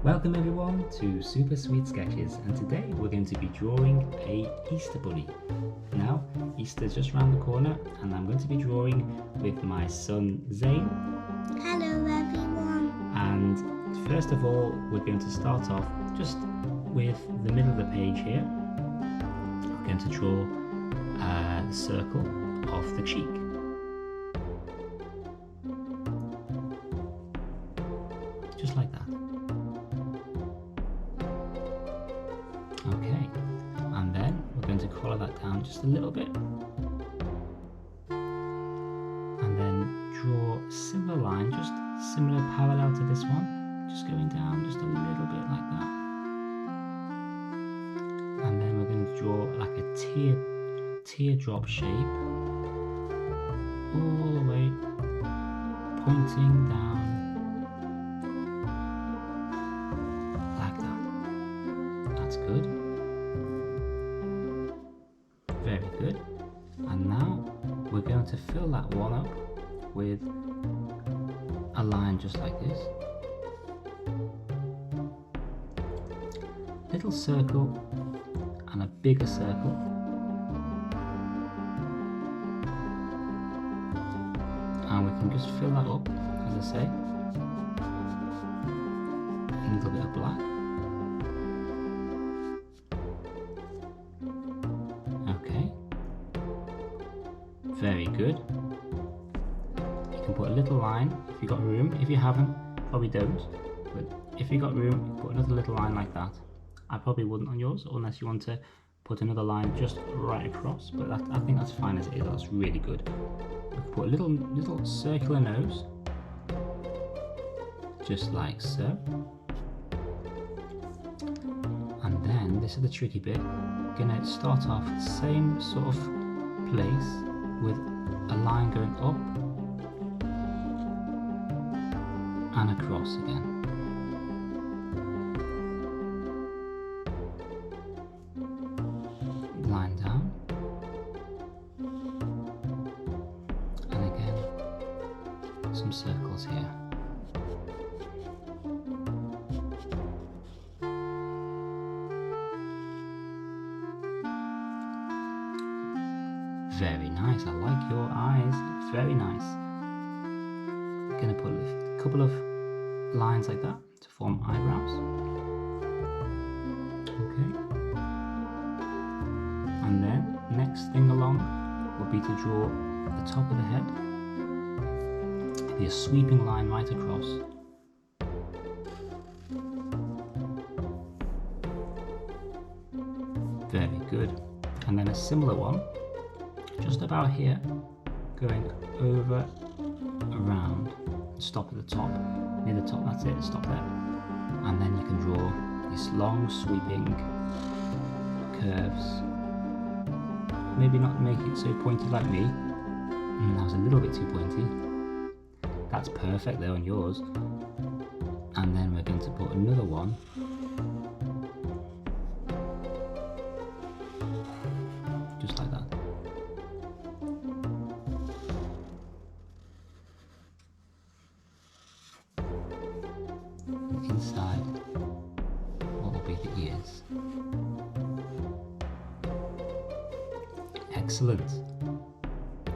Welcome everyone to Super Sweet Sketches, and today we're going to be drawing a Easter bunny. Now, Easter's just around the corner and I'm going to be drawing with my son Zayn. Hello everyone. And first of all, we're going to start off just with the middle of the page here. We're going to draw the circle of the cheek. Just like that. Okay, and then we're going to color that down just a little bit. And then draw a similar line, just similar parallel to this one, just going down just a little bit like that. And then we're going to draw like a teardrop shape all the way pointing down like that. That's good. Very good. And now we're going to fill that one up with a line just like this. Little circle and a bigger circle. And we can just fill that up, as I say. A little bit of black. Okay. Very good. You can put a little line if you've got room. If you haven't, probably don't. But if you've got room, you put another little line like that. I probably wouldn't on yours, unless you want to put another line just right across. But I think that's fine as it is. That's really good. You can put a little circular nose, just like so. And then this is the tricky bit. We're gonna start off the same sort of place with a line going up and across again. Line down. And again, some circles here. Very nice. I like your eyes. Very nice. I'm gonna put a couple of lines like that to form eyebrows. Okay. And then next thing along will be to draw the top of the head. It'll be a sweeping line right across. Very good. And then a similar one just about here, going over, around, stop at the top, near the top, that's it, stop there. And then you can draw these long sweeping curves. Maybe not make it so pointy like me. That was a little bit too pointy. That's perfect though on yours. And then we're going to put another one just like that. Inside what will be the ears. Excellent.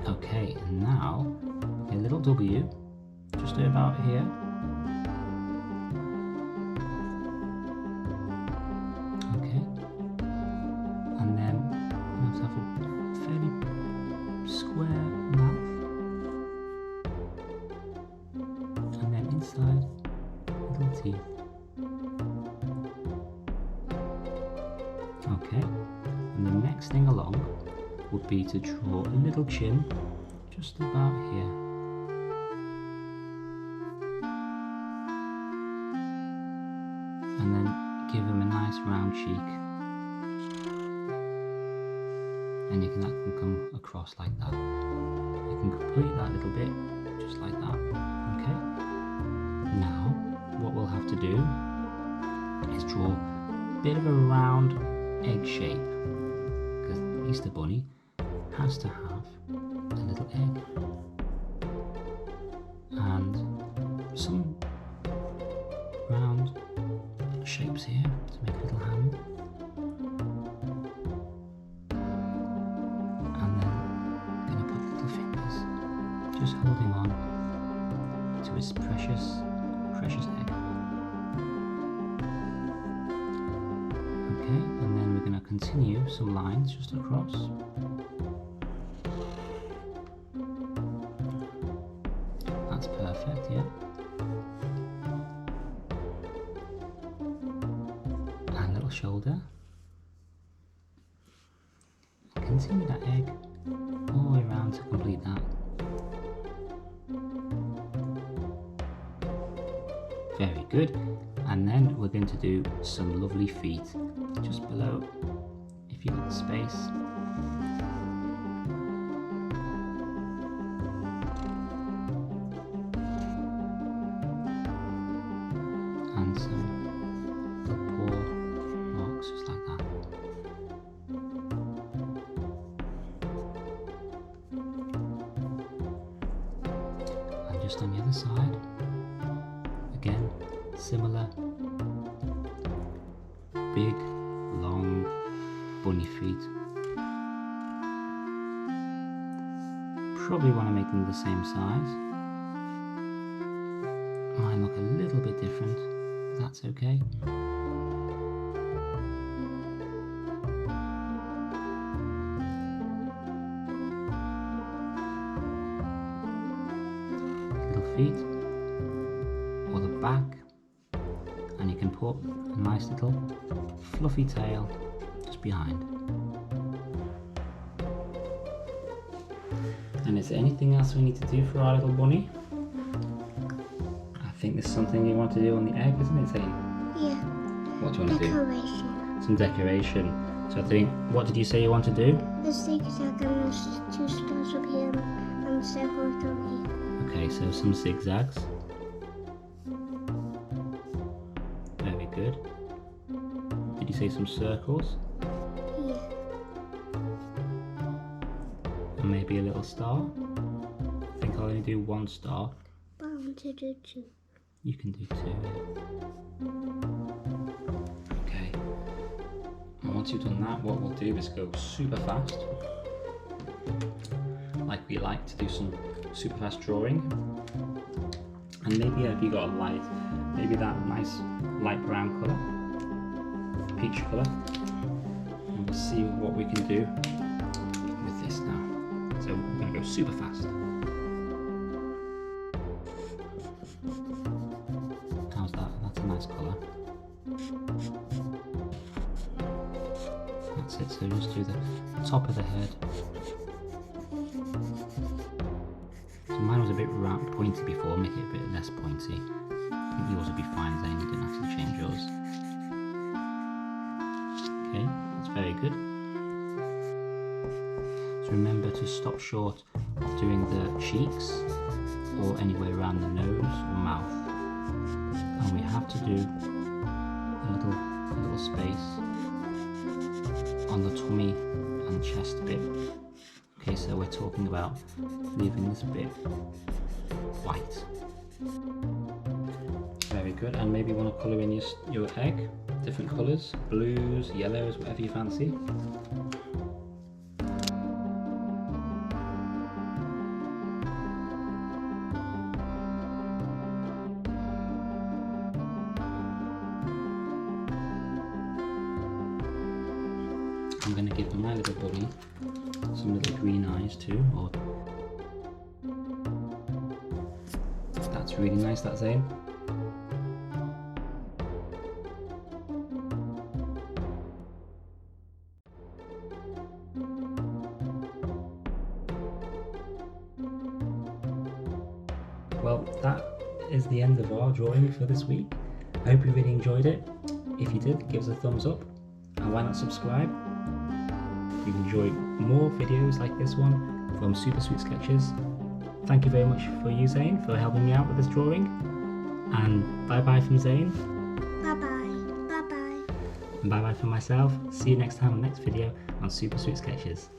Okay, and now a little W just about here. Okay, and then we have to have a fairly square mouth, and then inside little teeth. Okay, and the next thing along would be to draw a little chin just about here. And then give him a nice round cheek. And that can come across like that. You can complete that little bit just like that. Okay. Now what we'll have to do is draw a bit of a round egg shape, because the Easter bunny has to have a little egg. And some round shapes here to make a little hand. And then I'm going to put little fingers just holding on to his precious egg. Okay, and then we're going to continue some lines just across. That's perfect, yeah. And little shoulder. And continue that egg all the way around to complete that. Very good. And then we're going to do some lovely feet just below, if you've got the space. And some little paw marks just like that. And just on the other side, again, similar. Big, long, bunny feet. Probably want to make them the same size. Mine look a little bit different, but that's okay. Little feet, or the back. And you can put a nice little fluffy tail just behind. And is there anything else we need to do for our little bunny? I think there's something you want to do on the egg, isn't it, Zayn? Yeah. What do you want to do? Decoration. Some decoration. So I think, what did you say you want to do? A zigzag and there's 2 stars up here and circles down here. Okay, so some zigzags. Very good. Did you say some circles? Yeah. And maybe a little star? I think I'll only do 1 star. But I want to do 2. You can do 2, yeah. Okay. And once you've done that, what we'll do is go super fast. Like we like to do some super fast drawing. And maybe if you got a light, maybe that nice light brown colour, peach colour. And we'll see what we can do with this now. So we're going to go super fast. How's that? That's a nice colour. That's it, so just do the top of the head. So mine was a bit pointy before, make it a bit less pointy. I think yours would be fine, Zayn, you didn't have to change yours. Okay, that's very good. So remember to stop short of doing the cheeks or anywhere around the nose or mouth. And we have to do a little space on the tummy and chest bit. Okay, so we're talking about leaving this bit white. Very good, and maybe you want to colour in your egg, different colours, blues, yellows, whatever you fancy. I'm going to give my little bunny some little green eyes too. Or that's really nice, that Zayn. Well, that is the end of our drawing for this week. I hope you really enjoyed it. If you did, give us a thumbs up, and why not subscribe? If you enjoy more videos like this one from Super Sweet Sketches, thank you very much for you, Zayn, for helping me out with this drawing. And bye bye from Zayn. Bye bye. Bye bye. And bye bye from myself. See you next time in the next video on Super Sweet Sketches.